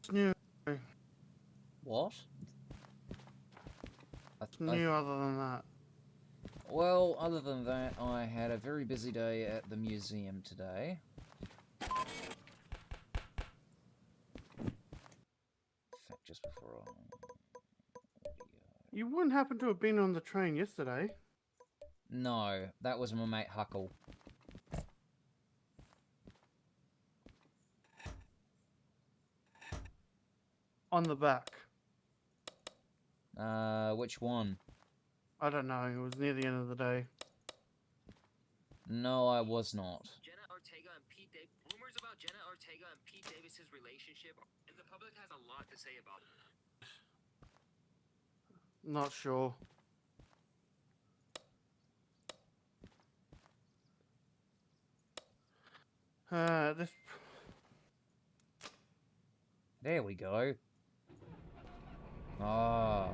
What's new? What? What's new other than that? Well, other than that, I had a very busy day at the museum today. In fact, just before You wouldn't happen to have been on the train yesterday? No, that was my mate Huckle. On the back. Which one? I don't know. It was near the end of the day. No, I was not. Rumors about Jenna Ortega and Pete Davis's relationship, and the public has a lot to say about it. Not sure. This. There we go. Ah.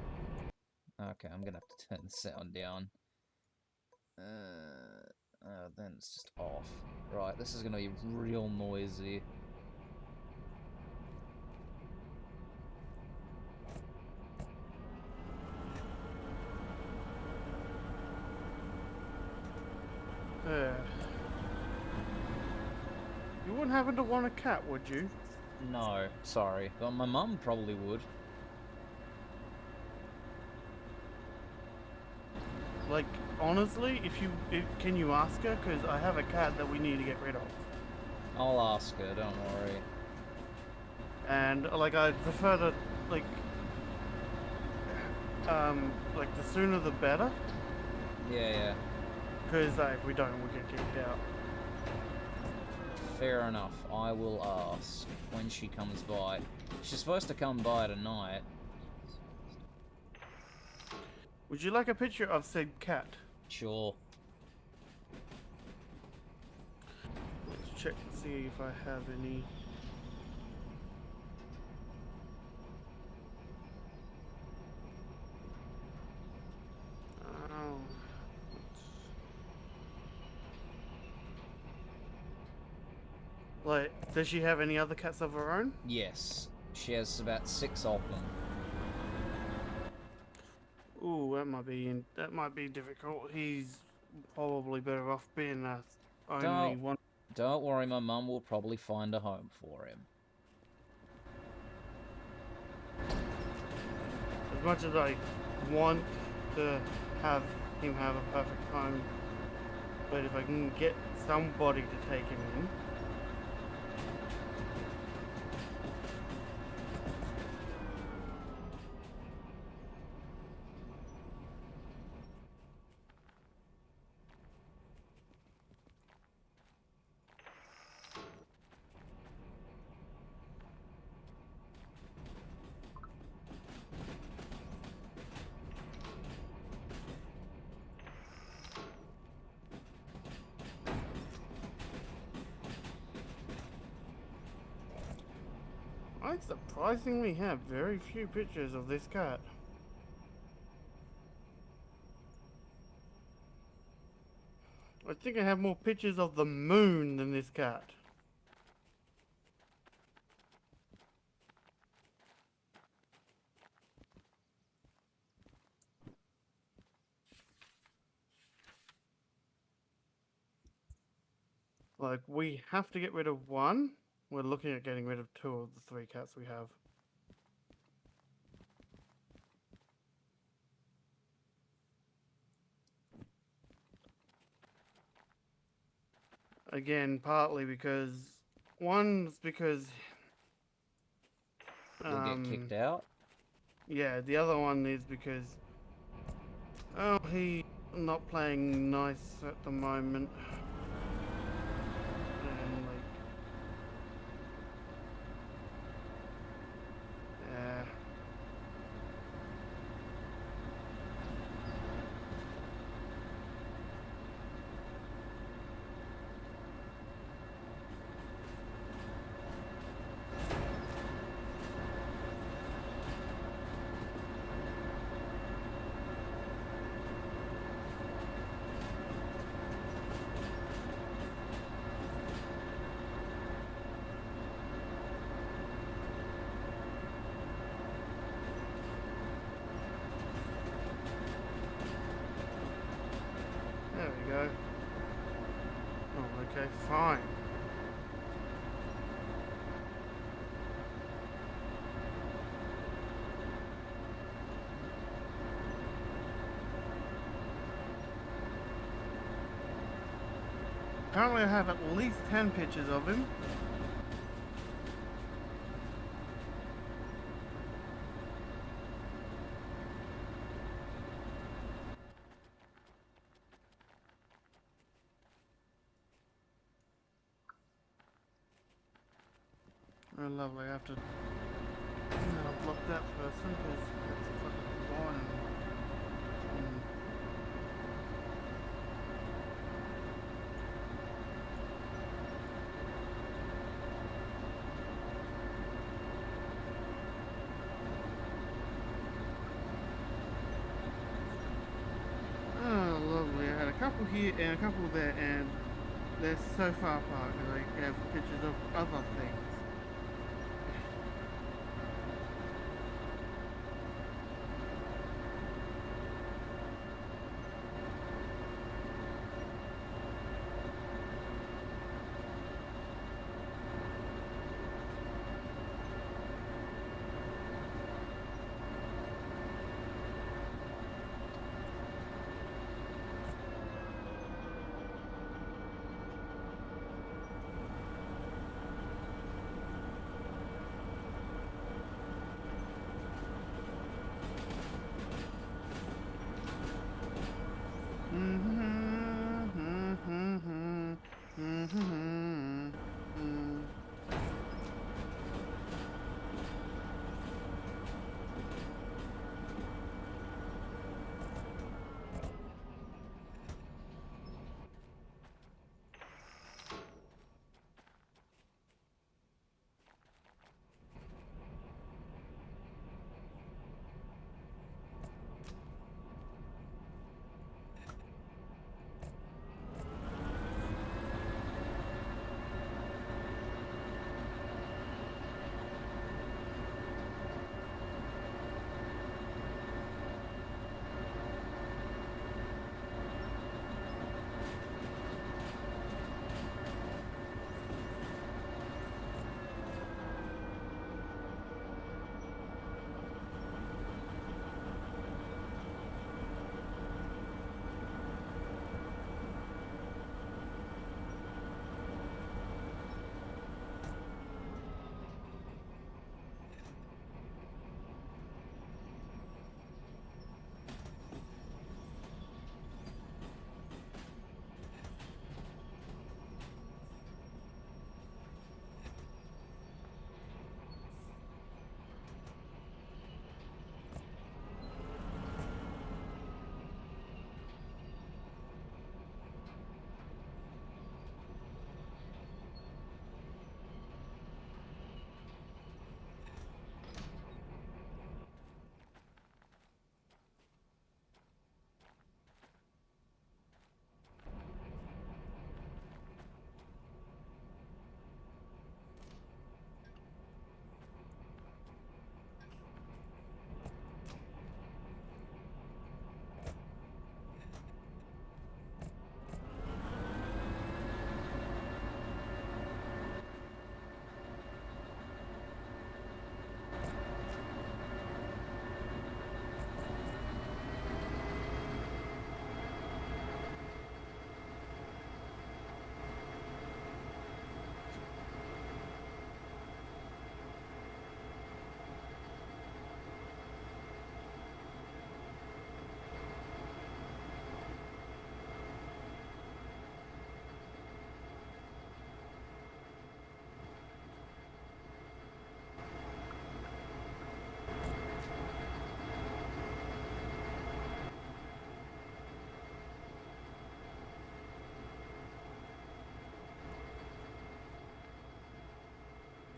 Okay, I'm gonna have to turn the sound down. Then it's just off. Right, this is gonna be real noisy. You wouldn't happen to want a cat, would you? No, sorry. But my mum probably would. Like, honestly, can you ask her? Because I have a cat that we need to get rid of. I'll ask her, don't worry. And, like, I'd prefer to, like, the sooner the better. Yeah. Because if we don't, we'll get kicked out. Fair enough. I will ask when she comes by. She's supposed to come by tonight. Would you like a picture of said cat? Sure. Let's check and see if I have any. Oh. Like, does she have any other cats of her own? Yes. She has about 6 of them. Ooh, that might be difficult. He's probably better off being only one. Don't worry, my mum will probably find a home for him. As much as I want to have him have a perfect home, but if I can get somebody to take him in. I surprisingly have very few pictures of this cat. I think I have more pictures of the moon than this cat. Like, we have to get rid of one. We're looking at getting rid of 2 of the 3 cats we have. Again, partly because... One's because... You'll get kicked out? Yeah, the other one is because... Oh, he's not playing nice at the moment. And, like... Yeah... fine. Apparently I have at least 10 pictures of him. Oh lovely, I have to block that person because it's a fucking boring. Oh lovely, I had a couple here and a couple there and they're so far apart because I have pictures of other things.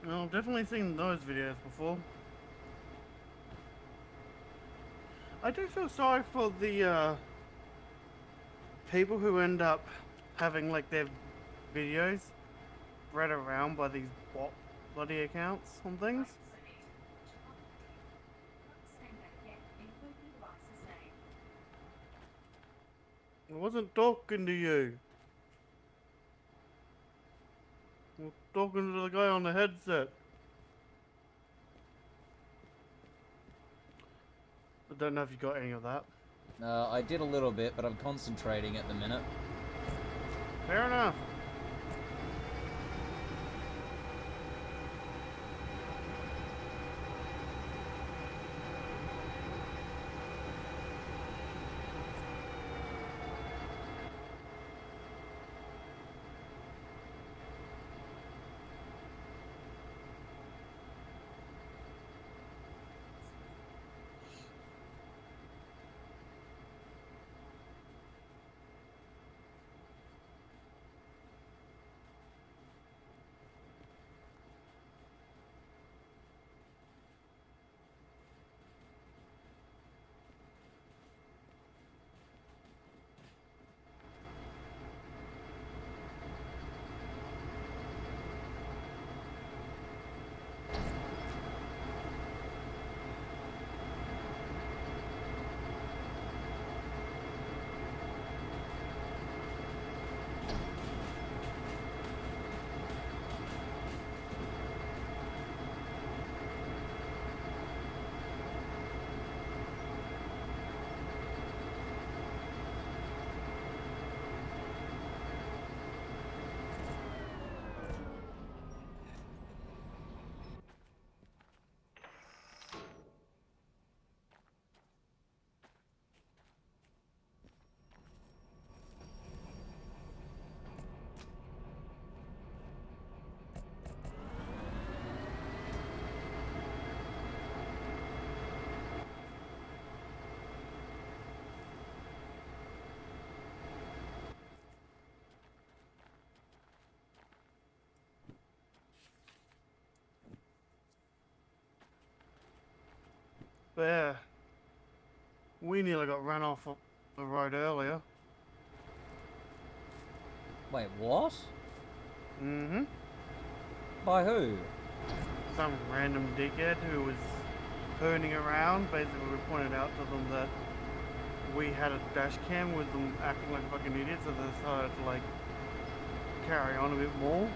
Well, I've definitely seen those videos before. I do feel sorry for the people who end up having like their videos spread around by these bot bloody accounts on things. I wasn't talking to you. I'm talking to the guy on the headset. I don't know if you got any of that. I did a little bit, but I'm concentrating at the minute. Fair enough. But yeah, we nearly got run off the road earlier. Wait, what? Mm-hmm. By who? Some random dickhead who was turning around. Basically, we pointed out to them that we had a dash cam with them acting like fucking idiots, so they decided to like carry on a bit more.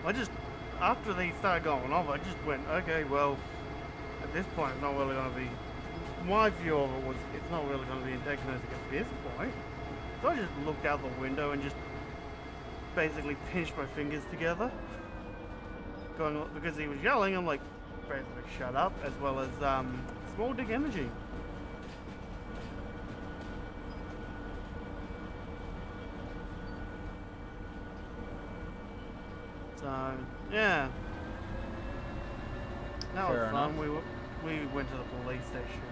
I just, after they started going off, I just went, okay, well, at this point, it's not really going to be. My view of it was, it's not really going to be antagonistic at this point. So I just looked out the window and just basically pinched my fingers together. Going because he was yelling, I'm like, basically shut up, as well as small dick energy. So yeah, that Fair was fun. enough. We went to the police station,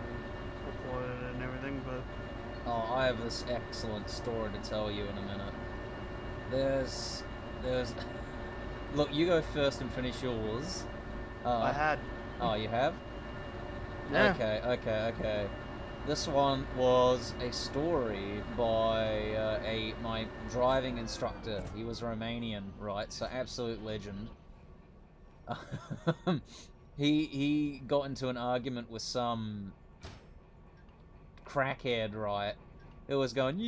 reported it and everything, but Oh, I have this excellent story to tell you in a minute. There's... Look, you go first and finish yours. I had. Oh, you have? Yeah. Okay. This one was a story by my driving instructor. He was Romanian, right? So absolute legend. He got into an argument with some crackhead, right? It was going,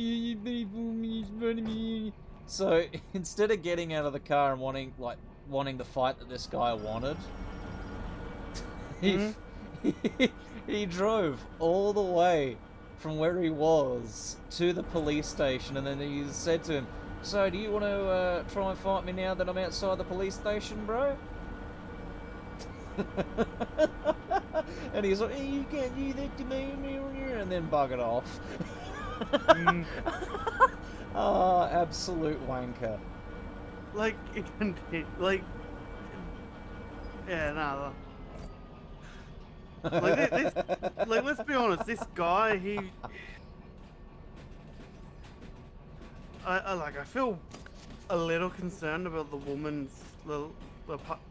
so instead of getting out of the car and wanting the fight that this guy wanted, he he drove all the way from where he was to the police station, and then he said to him, "So, do you want to try and fight me now that I'm outside the police station, bro?" And he's like, "Hey, you can't do that to me," and then buggered off. Oh, absolute wanker. Like it like yeah, nah. Like this, like let's be honest, this guy, I feel a little concerned about the woman's the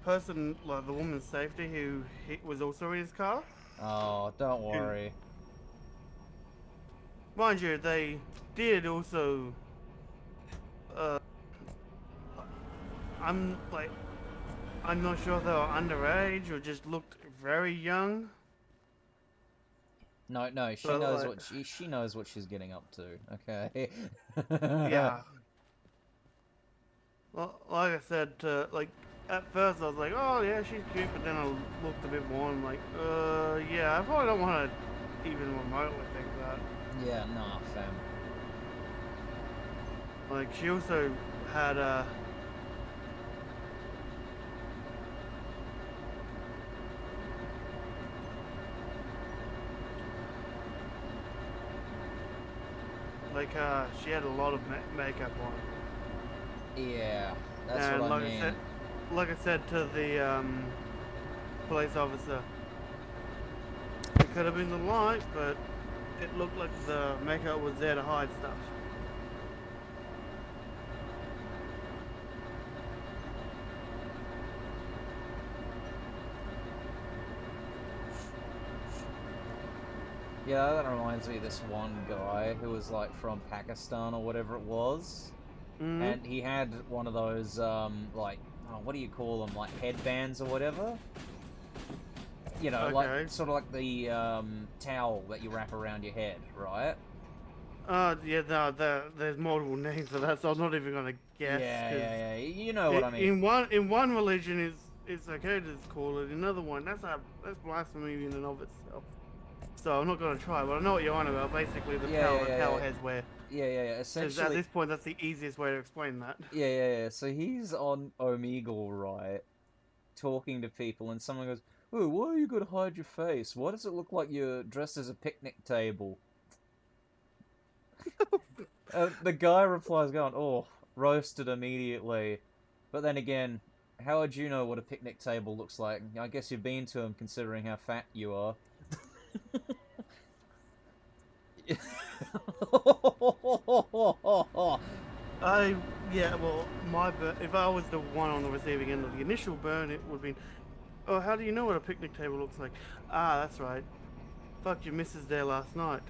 person, like the woman's safety who was also in his car. Oh, don't worry. Mind you, they did also. Uh, I'm like, I'm not sure if they were underage or just looked very young. No, she But knows like, what she knows what she's getting up to. Okay. yeah, like I said, like at first I was like, oh yeah, she's cute, but then I looked a bit more and I'm like, yeah, I probably don't want to even remotely think that. Yeah, nah, fam. Like she also had she had a lot of makeup on, Yeah, that's what and I mean. like I said to the police officer, it could have been the light, but it looked like the makeup was there to hide stuff. Yeah, that reminds me of this one guy who was like from Pakistan or whatever it was. Mm-hmm. And he had one of those, like, oh, what do you call them? Like headbands or whatever? You know, like, Okay. sort of like the, towel that you wrap around your head, right? Yeah, no, there's multiple names for that, so I'm not even gonna guess Yeah, because yeah, yeah. You know what I mean. in one religion it's okay to call it. Another one that's blasphemy in and of itself. So I'm not gonna try, but I know what you're on about. Basically, the Yeah, towel yeah, that yeah, towel yeah. heads wear. Yeah, yeah, yeah. Because at Essentially, this point, that's the easiest way to explain that. yeah, yeah, yeah. So he's on Omegle, right? Talking to people, and someone goes, "Oh, why are you gonna hide your face? Why does it look like you're dressed as a picnic table?" The guy replies, going, "Oh, roasted immediately." But then again, how would you know what a picnic table looks like? I guess you've been to them, considering how fat you are. I yeah, well, my burn. If I was the one on the receiving end of the initial burn, it would be. Oh, how do you know what a picnic table looks like? Ah, that's right. Fuck, your missus there last night.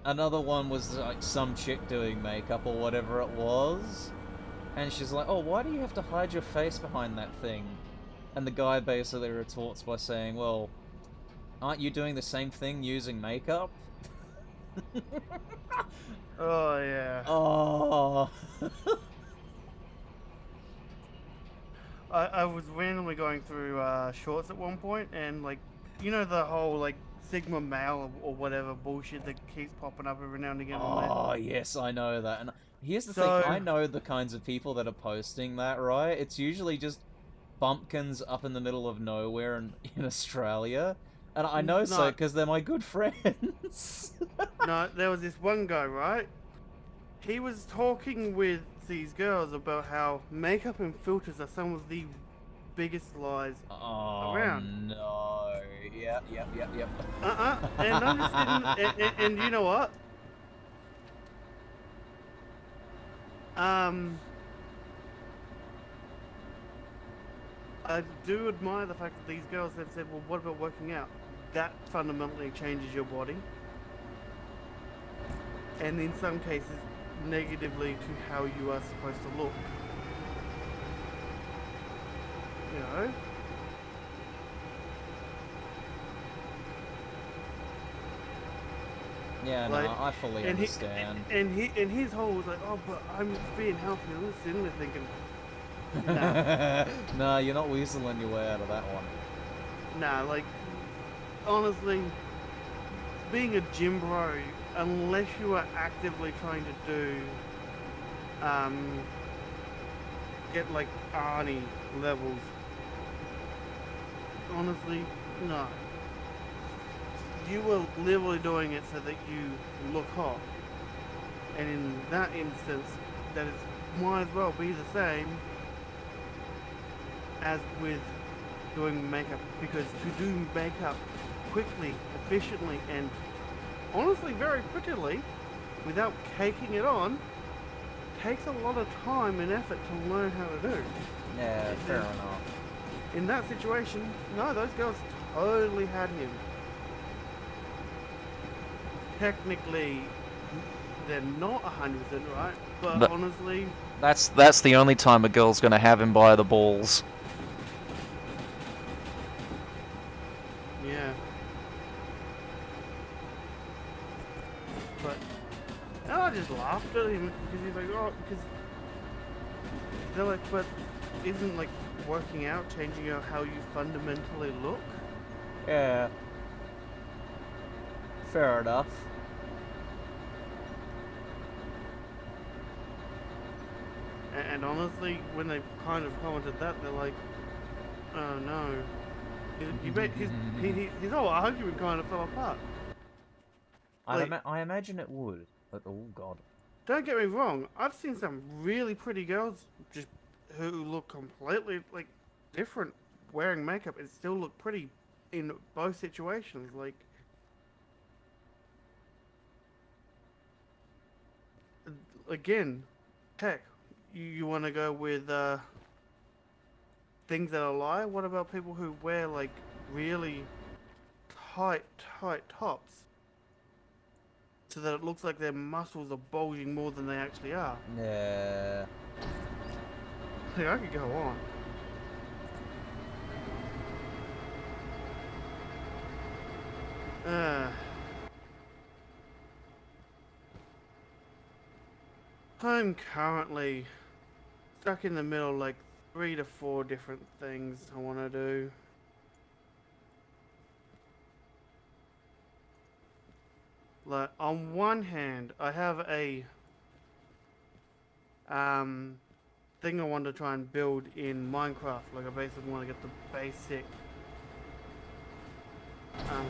Another one was like some chick doing makeup or whatever it was. And she's like, "Oh, why do you have to hide your face behind that thing?" And the guy basically retorts by saying, "Well, aren't you doing the same thing using makeup?" Oh yeah. Oh. I was randomly going through shorts at one point, and like, you know, the whole like Sigma male or whatever bullshit that keeps popping up every now and again on there. Oh, yes, I know that. And here's the thing, So I know the kinds of people that are posting that, right? It's usually just bumpkins up in the middle of nowhere in Australia. And I know so no, because they're my good friends. no, there was this one guy, right? He was talking with these girls about how makeup and filters are some of the biggest lies Oh around. no. Yep, yep, yep, yep. And I'm just sitting, and you know what? Um, I do admire the fact that these girls have said, well, what about working out? That fundamentally changes your body. And in some cases, negatively to how you are supposed to look. You know? Yeah, no, Like, I fully and he, understand. and his whole was like, oh, but I'm being healthy. I'm sitting there thinking, nah, Nah, you're not weaseling your way out of that one. nah. Like, honestly, being a gym bro, unless you are actively trying to do, um, get like Arnie levels, honestly, no. You were literally doing it so that you look hot, and in that instance, that is might as well be the same as with doing makeup, because to do makeup quickly, efficiently, and honestly very prettily without caking it on takes a lot of time and effort to learn how to do. Yeah, fair enough. In that situation, no, those girls totally had him. Technically, they're not 100% right, but Th- honestly, that's the only time a girl's gonna have him by the balls. yeah. But I just laughed at him because he's like, oh, because they're like, but isn't like working out changing how you fundamentally look? Yeah. Fair enough. And honestly, when they kind of commented that, they're like, oh no. His whole argument kind of fell apart. Like, I imagine it would, but oh god. don't get me wrong, I've seen some really pretty girls just who look completely like different wearing makeup and still look pretty in both situations. Like, again, heck, you want to go with things that are lie? What about people who wear like really tight tops so that it looks like their muscles are bulging more than they actually are? Yeah. Like, I could go on. Uh, I'm currently stuck in the middle, like 3 to 4 different things I want to do. Like, on one hand, I have a thing I want to try and build in Minecraft. Like, I basically want to get the basic um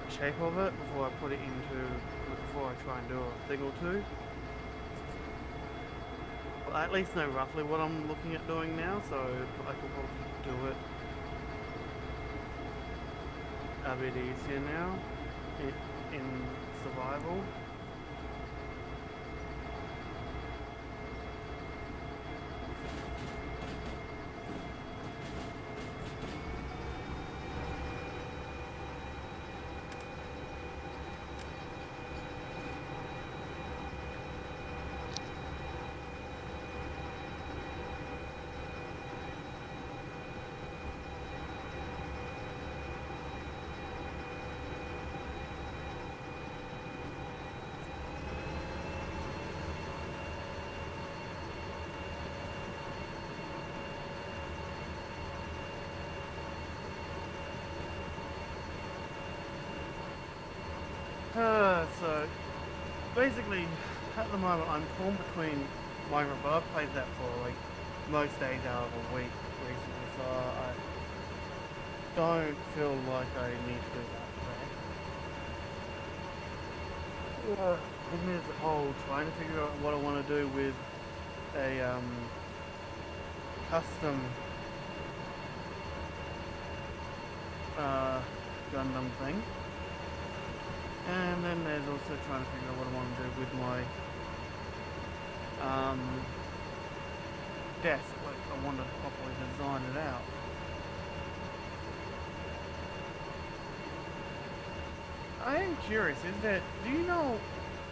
shape of it before I put it into, before I try and do a thing or two. Well, I at least know roughly what I'm looking at doing now, so I can probably do it a bit easier now in survival. So basically, at the moment, I'm torn between Minecraft, but I've played that for like most days out of a week recently, so I don't feel like I need to do that today. Even as a whole, trying to figure out what I want to do with a custom Gundam thing. And then there's also trying to figure out what I want to do with my desk. Like, I want to properly design it out. I am curious, do you know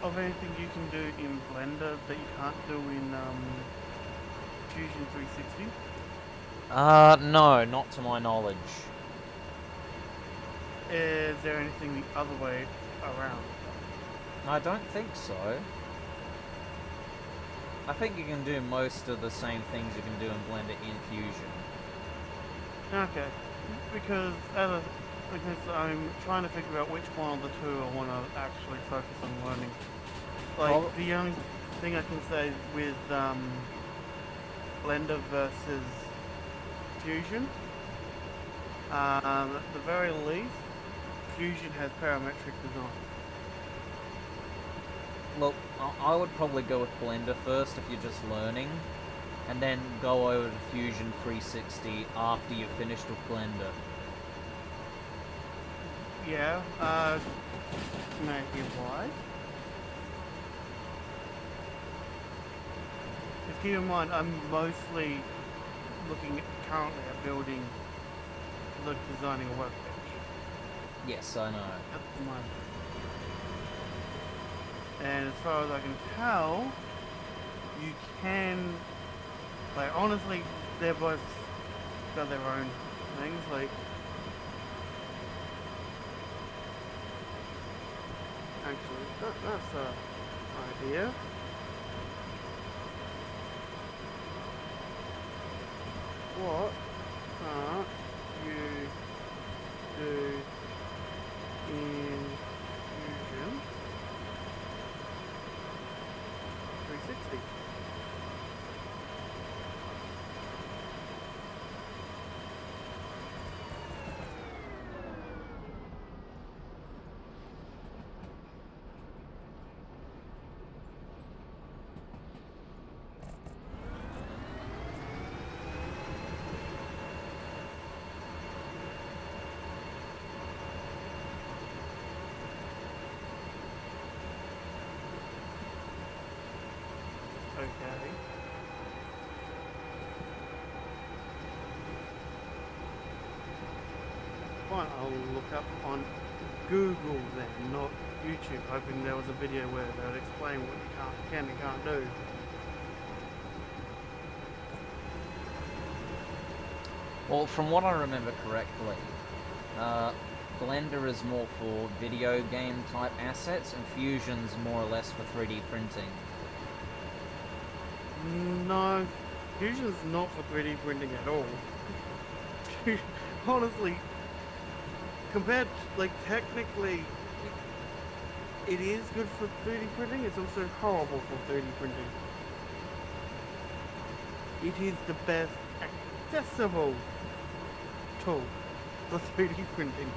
of anything you can do in Blender that you can't do in Fusion 360? No, not to my knowledge. Is there anything the other way around? I don't think so. I think you can do most of the same things you can do in Blender in Fusion. Okay, because I'm trying to figure out which one of the two I want to actually focus on learning. Like, the only thing I can say with Blender versus Fusion, at the very least, Fusion has parametric design. Look, I would probably go with Blender first if you're just learning, and then go over to Fusion 360 after you're finished with Blender. Yeah, maybe why? Just keep in mind, I'm mostly looking currently at building, like designing a workbench Yes, I know. at the moment. And as far as I can tell, you can, like, honestly, they're both got their own things. Like, actually. That's a idea. What can't you do in Fusion 360? Okay. Fine, I'll look up on Google then, not YouTube, hoping there was a video where they would explain what you can and can't do. Well, from what I remember correctly, Blender is more for video game type assets, and Fusion's more or less for 3D printing. No, Fusion's not for 3D printing at all. Honestly, compared, like, technically, it is good for 3D printing, it's also horrible for 3D printing. It is the best accessible tool for 3D printing.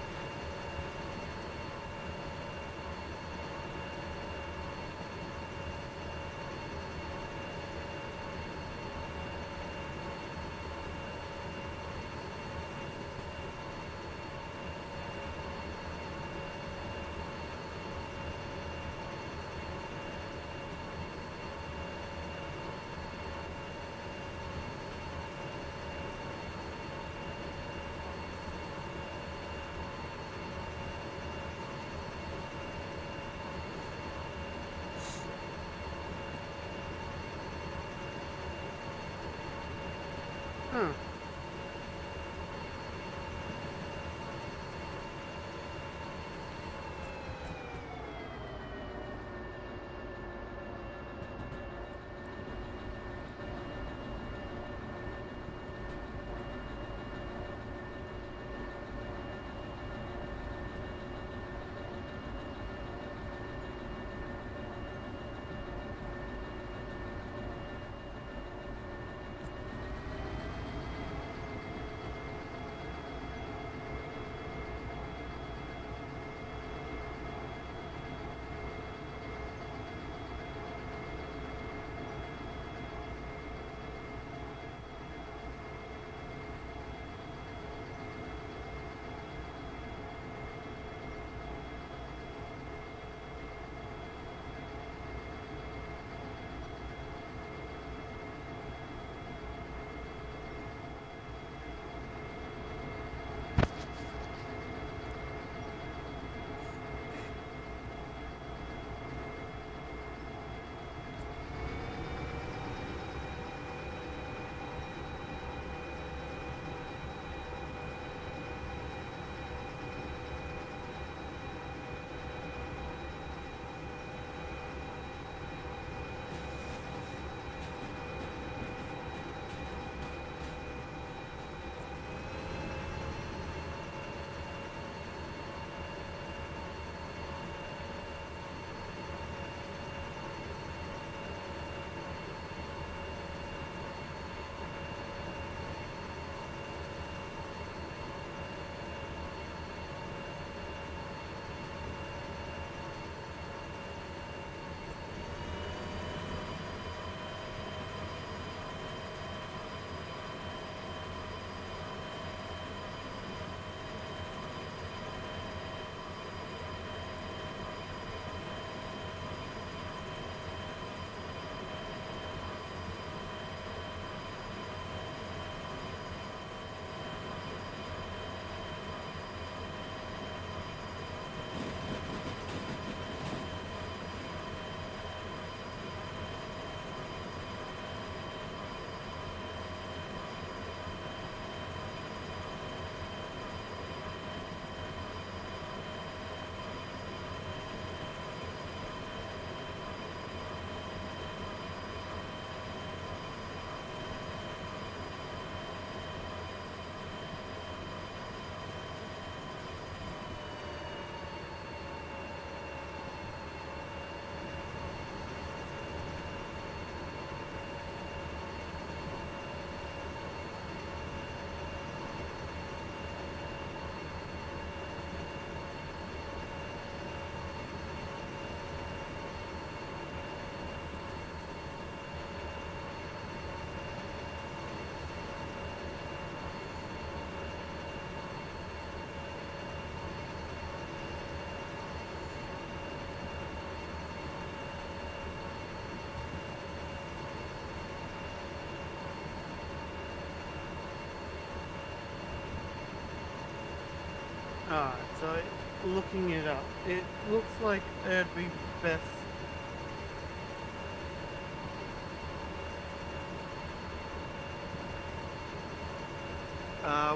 Alright, so looking it up, it looks like it'd be best.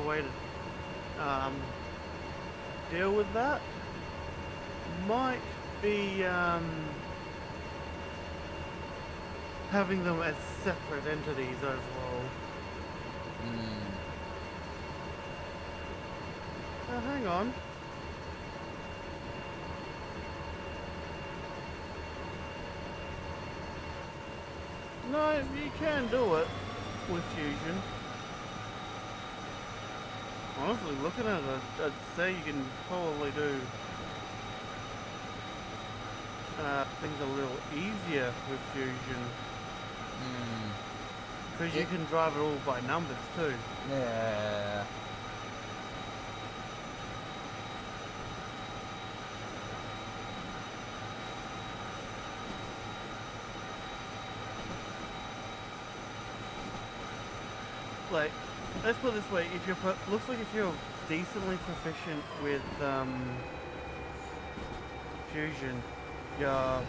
Wait. Deal with that might be having them as separate entities overall. Hmm. Hang on. No, you can do it with fusion. Honestly, looking at it, I'd say you can probably do things a little easier with fusion. Hmm. Because you can drive it all by numbers too. Yeah. Like, let's put it this way: if you're looks like if you're decently proficient with fusion, you're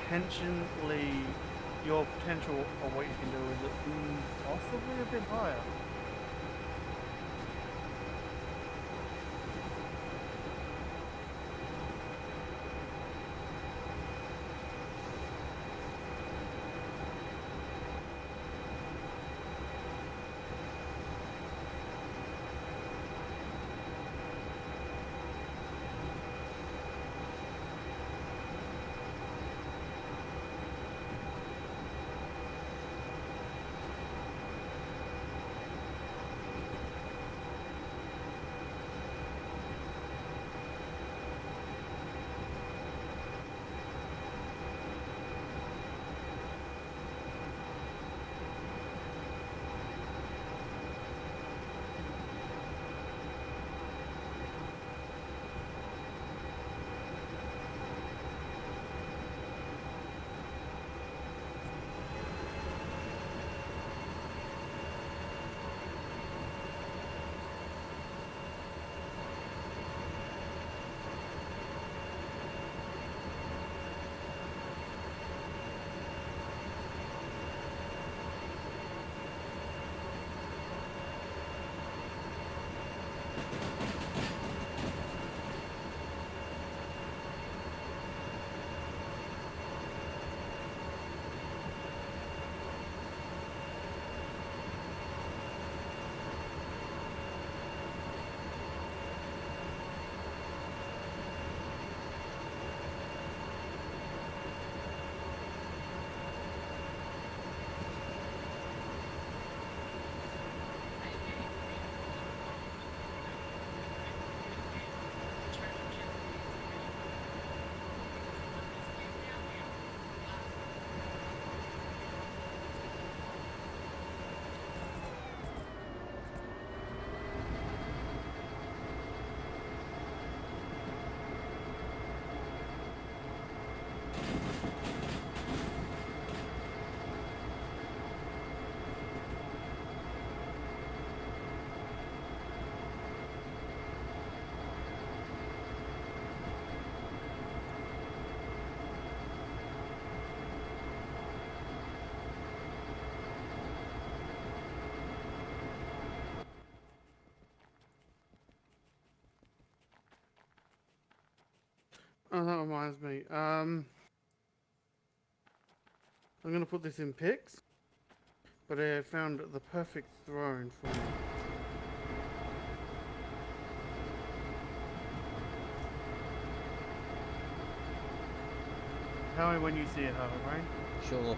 potentially your potential of what you can do is possibly a bit higher. Oh, that reminds me. I'm gonna put this in pics, but I found the perfect throne for me. Tell me when you see it, Harvey, right? Sure.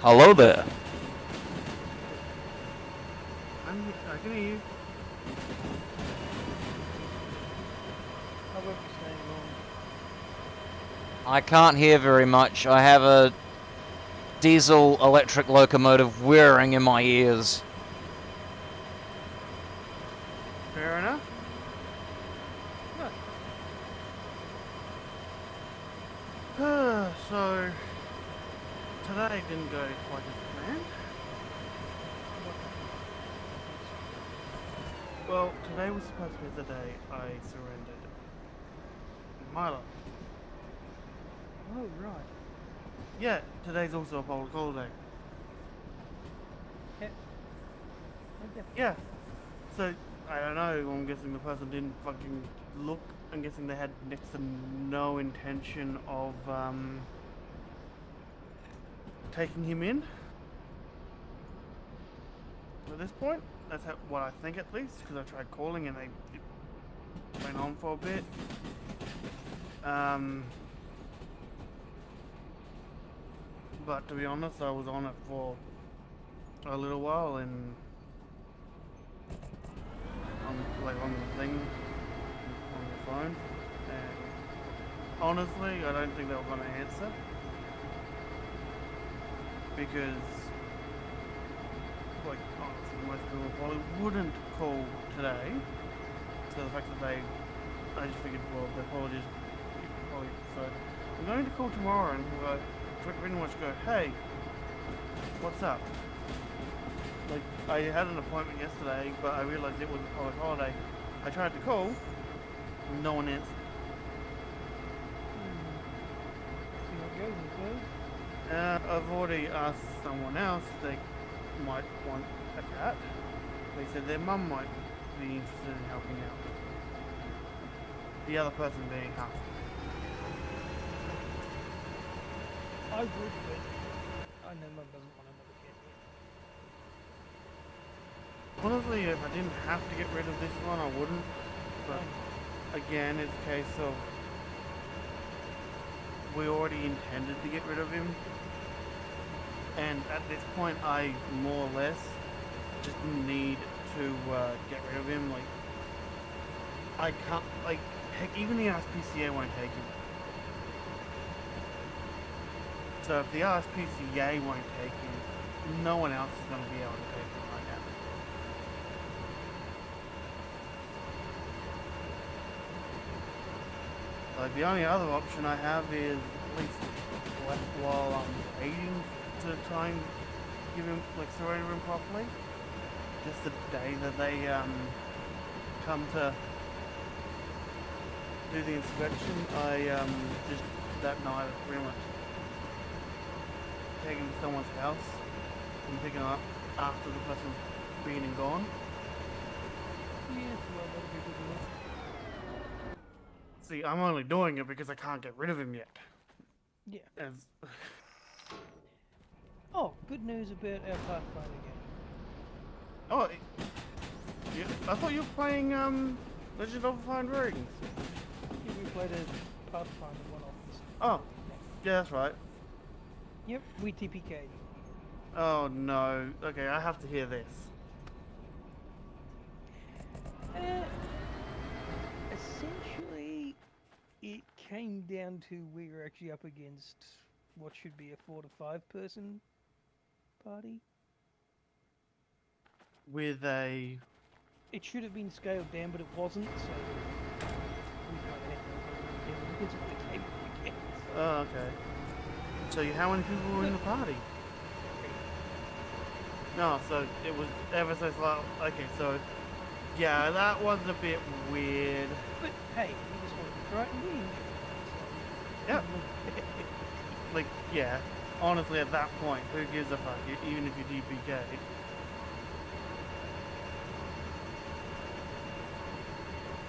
Hello there. I can hear you. I won't be staying long. I can't hear very much. I have a diesel electric locomotive whirring in my ears. Fair enough. So today didn't go quite as planned. Well, today was supposed to be the day I surrendered my life. Oh, right. Yeah, today's also a public holiday. Yeah. So I don't know. I'm guessing the person didn't fucking look. I'm guessing they had next to no intention of taking him in. At this point, that's what I think at least, because I tried calling and it went on for a bit. But to be honest, I was on it for a little while and on the thing on the phone, and honestly, I don't think they were going to answer because, like, honestly, most people probably wouldn't call today. So the fact that I just figured, well, they probably just probably. So I'm going to call tomorrow and we'll pretty much go, hey, what's up? Like, I had an appointment yesterday, but I realized it was a public holiday. I tried to call, no one answered. See what goes, I suppose. I've already asked someone else if they might want a cat. They said their mum might be interested in helping out. The other person being her. I would, but I know Mum doesn't want another cat yet. Honestly, if I didn't have to get rid of this one, I wouldn't. But again, it's a case of we already intended to get rid of him. And at this point, I more or less just need to get rid of him. Like, I can't, like, heck, even the RSPCA won't take him. So if the RSPCA won't take him, no one else is going to be able to take him right now. Like, the only other option I have is, at least while I'm waiting to try and give him, like, surrender him properly, just the day that they come to do the inspection, I just that night pretty much take him to someone's house and pick him up after the person's been and gone. Yeah, well, that'll be good enough. See, I'm only doing it because I can't get rid of him yet. Yeah. As Oh, good news about our Pathfinder game. oh, yeah, I thought you were playing Legend of Fine Rings. Yeah, we played a Pathfinder one-off. Oh, yeah, that's right. Yep, we TPK'd. Oh no. Okay, I have to hear this. Essentially, it came down to we were actually up against what should be a 4 to 5 person party. With a It should have been scaled down, but it wasn't, so we kind of had to it's the game again. oh, okay. So how many people were in the party? No, so it was ever so slight. Okay, so yeah, that one's a bit weird. But hey, we just wanted to try it and win. Yep. Like, yeah, honestly, at that point, who gives a fuck? Even if you DPK.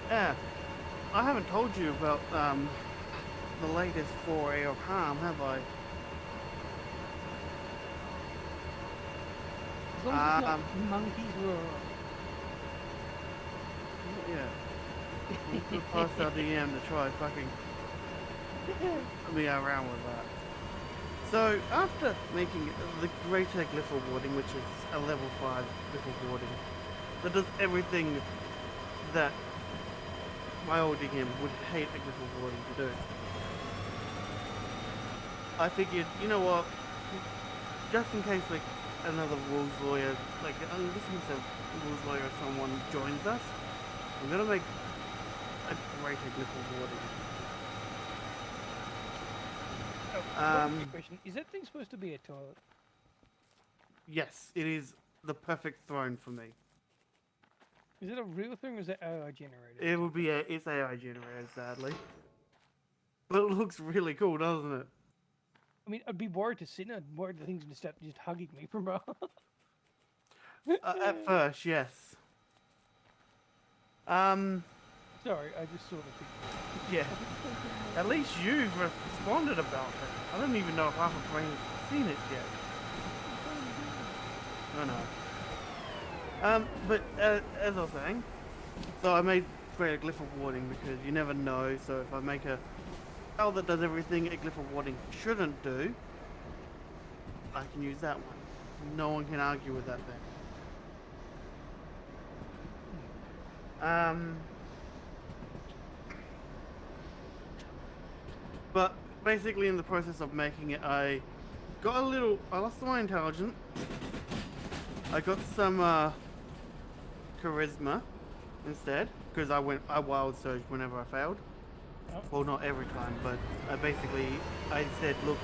Yeah, I haven't told you about the latest foray of harm, have I? As long as it's not monkeys were Yeah. We could post our DM to try fucking me around with that. So after making the greater glyph warding, which is a level 5 glyph warding, that does everything that my old DM would hate a glyph warding to do. I figured, you know what, just in case like another rules lawyer, like just in case a rules lawyer or someone joins us, I'm gonna make a greater glyph warding. Oh, one quick question. Is that thing supposed to be a toilet? Yes, it is the perfect throne for me. Is it a real thing or is it AI generated? It would be it's AI generated, sadly, but it looks really cool, doesn't it? I mean, I'd be worried to sit. I'd worried the thing's gonna start just hugging me from behind. At first, yes. Um, Sorry, I just sort of think. yeah. At least you've responded about it. I don't even know if half of brain's seen it yet. I know. But as I was saying, so I made greater glyph warding because you never know. So if I make a spell that does everything a glyph warding shouldn't do, I can use that one. No one can argue with that then. But basically in the process of making it, I lost my intelligence. I got some charisma instead, because I wild surged whenever I failed. Oh. Well, not every time, but I said, look,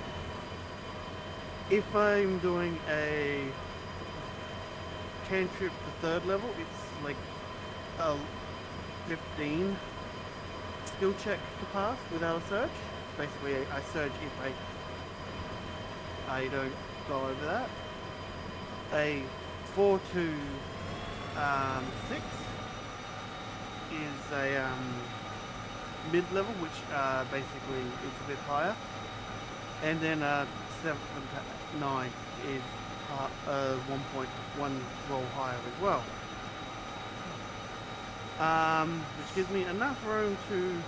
if I'm doing a cantrip to 3rd level, it's like a 15 skill check to pass without a surge. Basically, I surge if I don't go over that. A 4 to 6 is a mid-level, which basically is a bit higher. And then 7 to 9 is 1.1 roll higher as well. Which gives me enough room to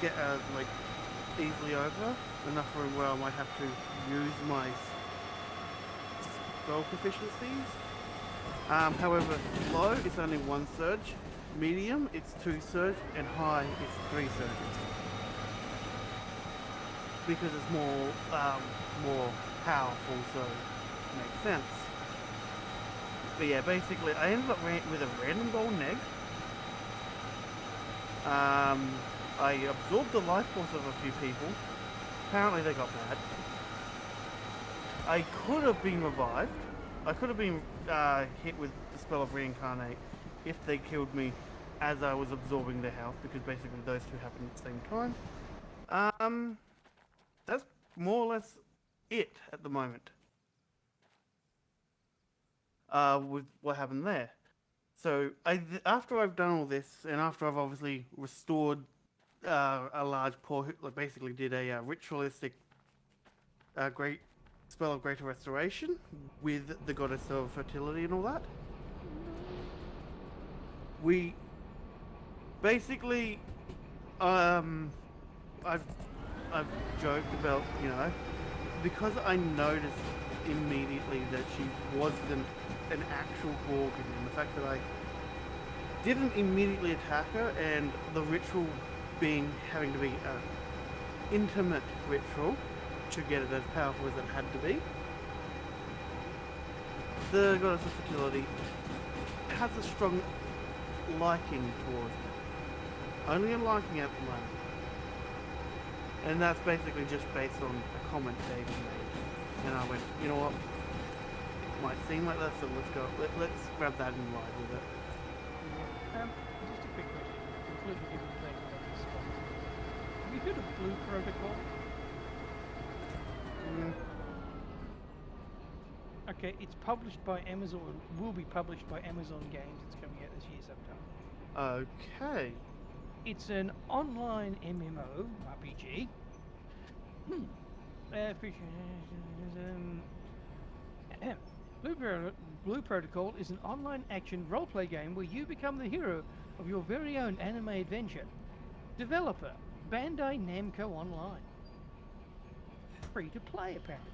get like easily over. Enough room where I might have to use my spell proficiencies. However, low it's only 1 surge, medium it's 2 surge, and high it's 3 surges. Because it's more powerful, so it makes sense. But yeah, basically I ended up with a random golden egg. I absorbed the life force of a few people. Apparently they got mad. I could have been revived. I could have been hit with the spell of reincarnate if they killed me as I was absorbing their health, because basically those two happened at the same time. That's more or less it at the moment. With what happened there. So after I've done all this, and after I've obviously restored a large pool, like basically did a ritualistic great spell of greater restoration with the goddess of fertility and all that. We basically I've joked about, you know, because I noticed immediately that she wasn't an actual Gorgon, and the fact that I didn't immediately attack her, and the ritual having to be an intimate ritual to get it as powerful as it had to be. The goddess of fertility has a strong liking towards me. Only a liking at the moment. And that's basically just based on a comment David made. And I went, you know what? It might seem like that, so let's grab that and ride with it. Just a quick question. Completely different thing on this spot. Have you heard of Blue Protocol? Okay, it's published by Amazon. Will be published by Amazon Games. It's coming out this year sometime. Okay. It's an online MMO RPG. Blue Protocol is an online action roleplay game where you become the hero of your very own anime adventure. Developer, Bandai Namco Online. free to play apparently.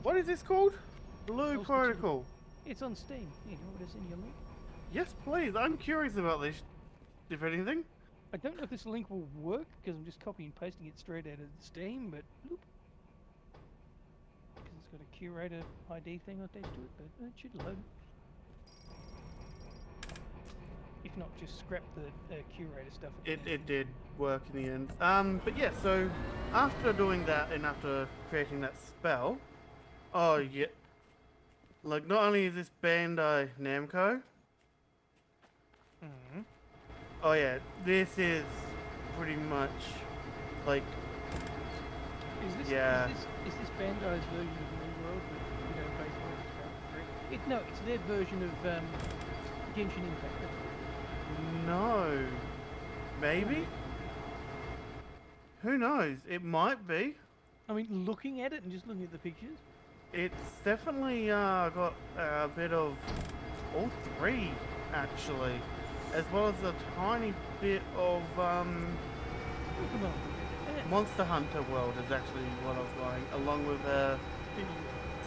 What is this called? Blue I'll switch it. Protocol. It's on Steam. Here, do you want me to send you a link? Yes, please. I'm curious about this. If anything. I don't know if this link will work because I'm just copying and pasting it straight out of Steam, but bloop. Because it's got a curator ID thing attached to it, but it should load. If not, just scrap the curator stuff. It did work in the end. But yeah, so after doing that and after creating that spell, oh yeah, like not only is this Bandai Namco, Mm-hmm. oh yeah, this is pretty much like yeah. Is this Bandai's version of New World, but you know, basically it's free? No, it's their version of Genshin Impact. That's it. No, maybe. Who knows? It might be. I mean, looking at it and just looking at the pictures. It's definitely got a bit of all three actually, as well as a tiny bit of Oh, come on. Monster Hunter World is actually what I was going, along with a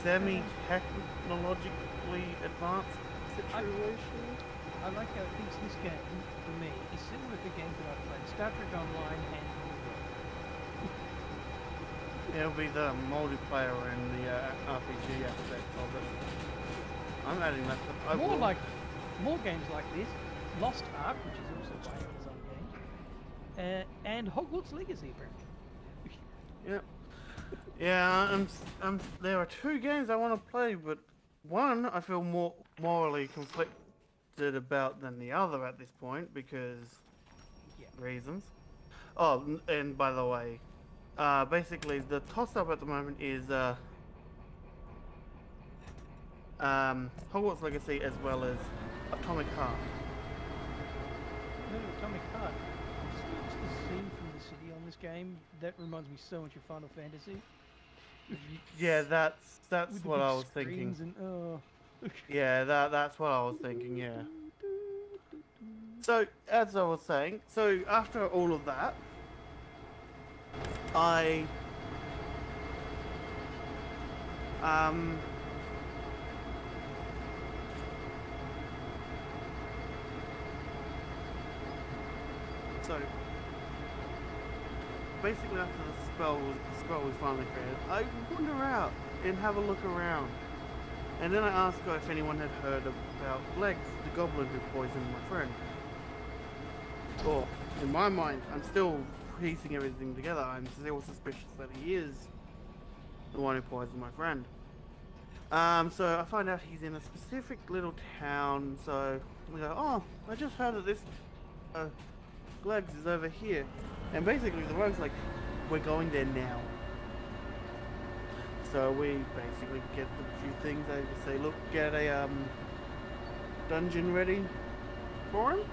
semi-technologically advanced situation. I like how it thinks this game, for me, is similar to games that I've played. Star Trek Online and New World. It'll be the multiplayer and the RPG aspects of it. I'm adding that to More games like this. Lost Ark, which is also by Amazon Games. And Hogwarts Legacy, apparently. Yep. Yeah, there are two games I want to play, but one I feel more morally conflicted about than the other at this point because reasons. Oh, and by the way, basically the toss-up at the moment is Hogwarts Legacy as well as Atomic Heart. No, Atomic Heart. Just the scene from the city on this game, that reminds me so much of Final Fantasy. Yeah, that's With the what big I was thinking. screens and, oh. Yeah, that's what I was thinking. Yeah. So as I was saying, so after all of that, I so basically after the spell was finally created, I wander out and have a look around. And then I asked her if anyone had heard about Legs, the goblin who poisoned my friend. Or, in my mind, I'm still piecing everything together. I'm still suspicious that he is the one who poisoned my friend. So I find out he's in a specific little town, so we go, oh, I just heard that this Legs is over here. And basically the rogue's like, we're going there now. So we basically get the few things. I just say, look, get a dungeon ready for him.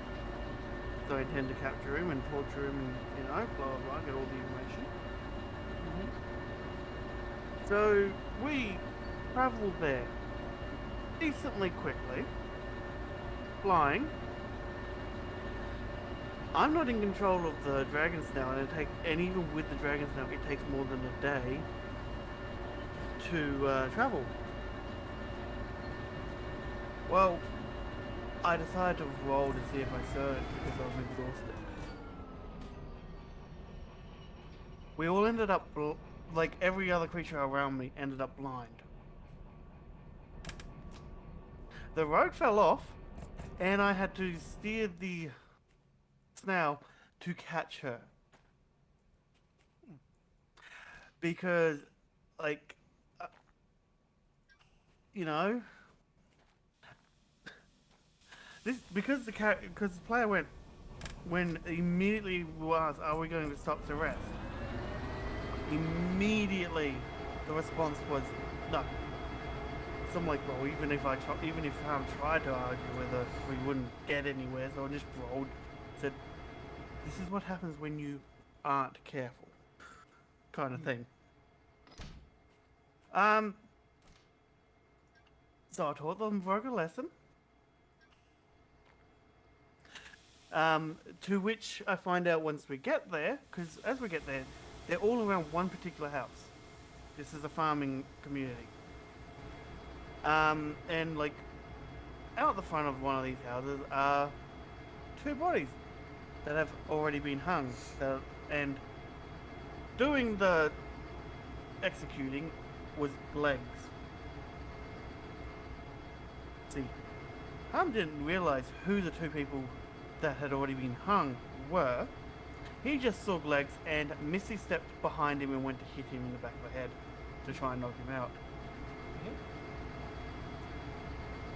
So I intend to capture him and torture him and, you know, blah blah blah, get all the information. So we travel there decently quickly, flying. I'm not in control of the dragons now, and even with the dragons now, it takes more than a day to travel. Well, I decided to roll to see if I surged because I was exhausted. We all ended up, like every other creature around me, ended up blind. The rogue fell off, and I had to steer the snail to catch her. Because, like, you know, this because the player went when immediately was, are we going to stop to rest? Immediately, the response was no. So I'm like, well, even if I tried to argue with her, we wouldn't get anywhere. So I just rolled, said, "This is what happens when you aren't careful," kind of thing. So I taught them a lesson. To which I find out once we get there, because as we get there, they're all around one particular house. This is a farming community. And like out the front of one of these houses are two bodies that have already been hung. And doing the executing was legs. See, Ham didn't realize who the two people that had already been hung were. He just saw legs and Missy stepped behind him and went to hit him in the back of the head to try and knock him out.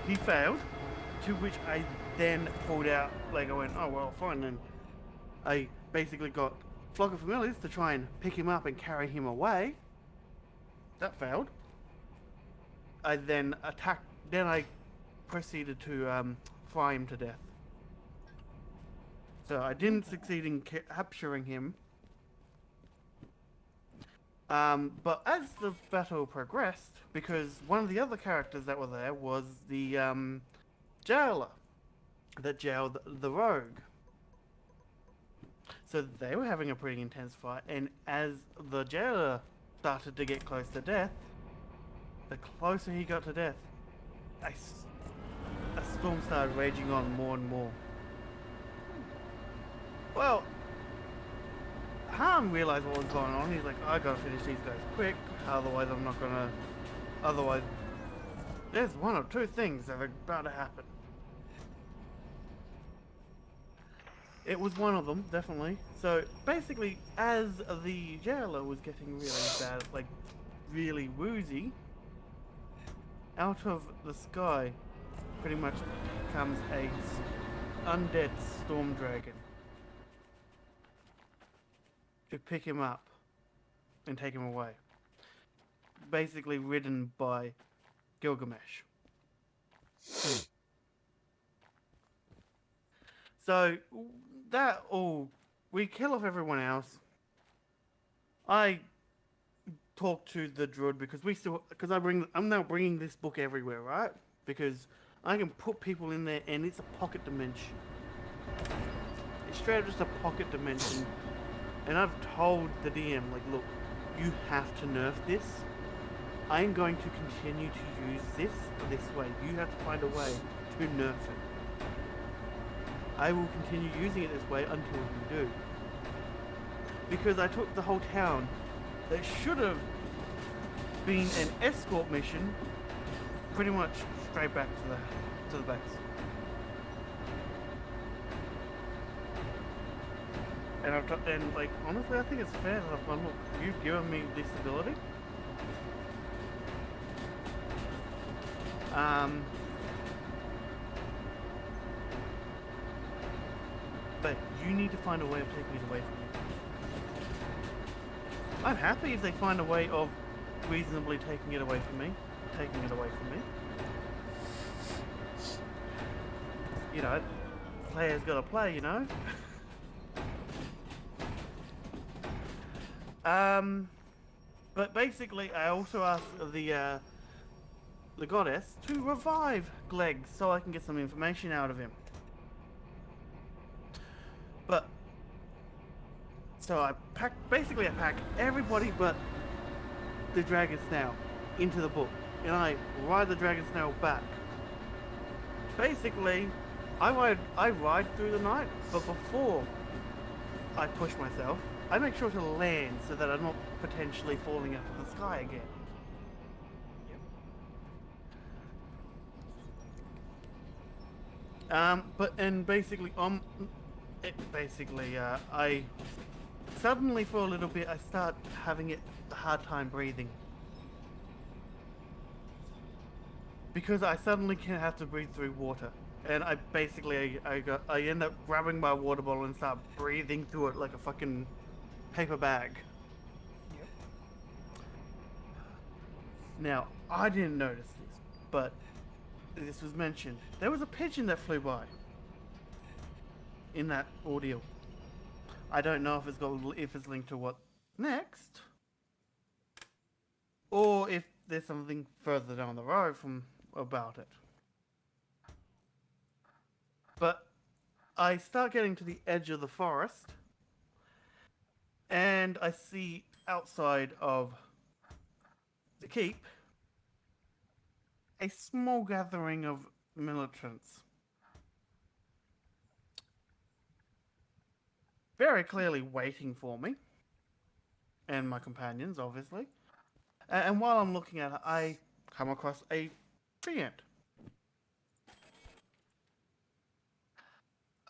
He failed, to which I then pulled out, like I went, oh well, fine then. I basically got Flock of Familiars to try and pick him up and carry him away. That failed. I then I proceeded to fry him to death. So I didn't succeed in capturing him. But as the battle progressed, because one of the other characters that were there was the jailer that jailed the rogue. So they were having a pretty intense fight, and as the jailer started to get close to death, the closer he got to death, a storm started raging on more and more. Well, Harm realized what was going on. He's like, I gotta finish these guys quick, otherwise I'm not gonna... Otherwise, there's one or two things that are about to happen. It was one of them, definitely. So, basically, as the jailer was getting really bad, like, really woozy, out of the sky pretty much comes a undead storm dragon to pick him up and take him away. Basically ridden by Gilgamesh. So that all, we kill off everyone else. I talk to the druid because I'm now bringing this book everywhere, right? Because I can put people in there and it's a pocket dimension. It's straight up just a pocket dimension. And I've told the DM, like, look, you have to nerf this. I'm going to continue to use this way. You have to find a way to nerf it. I will continue using it this way until you do. Because I took the whole town that should have been an escort mission pretty much straight back to the base. And like honestly, I think it's fair that I've gone, look, you've given me this ability. But you need to find a way of taking it away from me. I'm happy if they find a way of reasonably taking it away from me. You know, players gotta play, you know? But basically, I also asked the goddess to revive Gleg so I can get some information out of him. But so I pack everybody but the dragon snail into the book, and I ride the dragon snail back. Basically, I ride through the night, but before I push myself, I make sure to land so that I'm not potentially falling out of the sky again. I suddenly for a little bit I start having a hard time breathing. Because I suddenly can have to breathe through water. And I end up grabbing my water bottle and start breathing through it like a fucking paper bag. Yep. Now, I didn't notice this, but this was mentioned. There was a pigeon that flew by in that ordeal. I don't know if it's linked to what next, or if there's something further down the road about it. But I start getting to the edge of the forest, and I see outside of to keep a small gathering of militants. Very clearly waiting for me. And my companions, obviously. And while I'm looking at it, I come across a tree ant.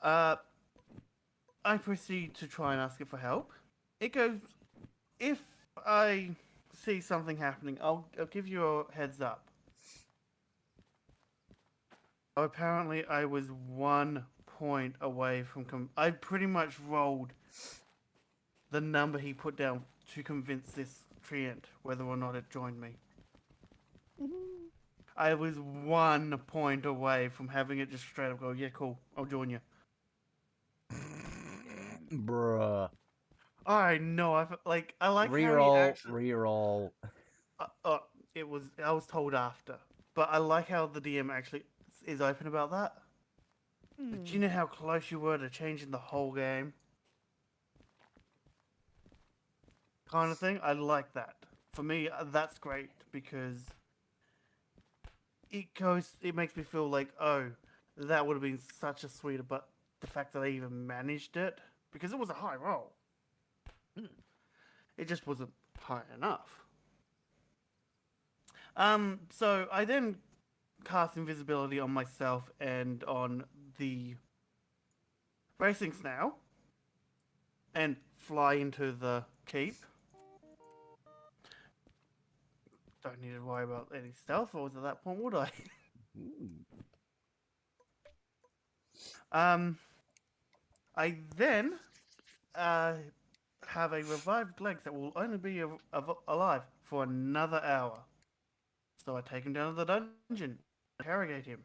Uh, I proceed to try and ask it for help. It goes, if I see something happening, I'll give you a heads up. Apparently, I was 1 point away from. I pretty much rolled the number he put down to convince this treant whether or not it joined me. I was 1 point away from having it just straight up go, yeah, cool, I'll join you. Bruh. I know. I like how he Reroll, actually. reroll. Uh, uh, it was. I was told after, but I like how the DM actually is open about that. Like, do you know how close you were to changing the whole game? Kind of thing. I like that. For me, that's great because it goes. It makes me feel like, oh, that would have been such a sweeter. But the fact that I even managed it because it was a high roll, it just wasn't high enough. So I then cast invisibility on myself and on the racing snail and fly into the keep. Don't need to worry about any stealth rolls at that point, would I? um, I then have a revived Glex that will only be alive for another hour. So I take him down to the dungeon, interrogate him.